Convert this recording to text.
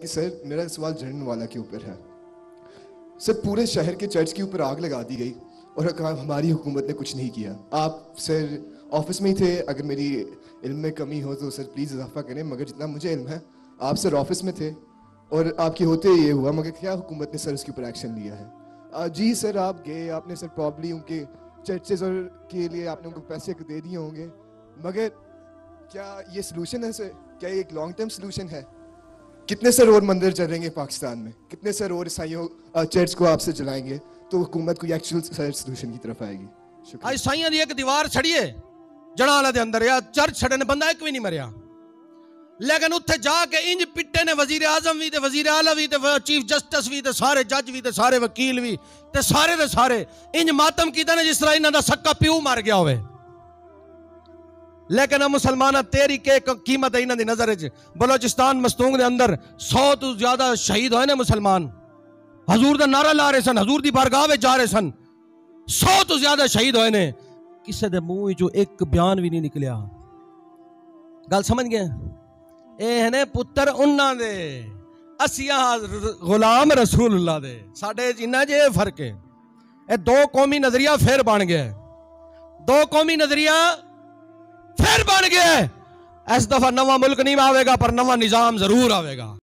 कि सर मेरा सवाल झंडनवाला के ऊपर है। सर पूरे शहर के चर्च के ऊपर आग लगा दी गई और कहा हमारी हुकूमत ने कुछ नहीं किया। आप सर ऑफिस में ही थे, अगर मेरी इल्म में कमी हो तो सर प्लीज़ इजाफा करें, मगर जितना मुझे इल्म है आप सर ऑफिस में थे और आपके होते ये हुआ, मगर क्या हुकूमत ने सर उसके ऊपर एक्शन लिया है? जी सर आप गए, आपने सर प्रॉब्ली उनके चर्चेज और के लिए आपने उनको पैसे दे दिए होंगे, मगर क्या ये सोल्यूशन है सर? क्या ये एक लॉन्ग टर्म सोल्यूशन है? कितने सर और मंदिर चलेंगे पाकिस्तान में? कितने सर और ईसाइयों चर्च को आपसे जलाएंगे तो हुकूमत कोई एक्चुअल सोल्यूशन की तरफ आएगी? शुक्रिया। ईसाइयों की एक दीवार छड़िए जड़ाला दे अंदर, या चर्च छड़े ने बंदा एक भी नहीं मरिया, लेकिन उत्थे जाके इंज पिट्टे ने वजीर आजम भी ते वजीर आला भी ते चीफ जस्टिस भी ते सारे जज भी ते सारे वकील भी ते सारे इंज मातम कीता ने जिस तरह इन्हां दा सक्का प्यू मर गया होवे। लेकिन मुसलमान तेरी के कीमत है इन्हां दी नजर च। बलोचिस्तान मस्तूंग दे अंदर 100 तो ज्यादा शहीद होए ने मुसलमान, हजूर दा नारा ला रहे सन, हजूर दी बारगाह में जा रहे सन, 100 तो ज्यादा शहीद होए ने, किसी दे मुंह जो एक बयान भी नहीं निकलिया। गल समझ गए? ए ने पुत्र उन्हां दे, असिया गुलाम रसूलुल्लाह दे। साडे जिन्ना जे फर्क है, ए दो कौमी नजरिया फिर बन गया, दो कौमी नजरिया फिर बन गया। इस दफा नवा मुल्क नहीं आवेगा पर नवा निजाम जरूर आवेगा।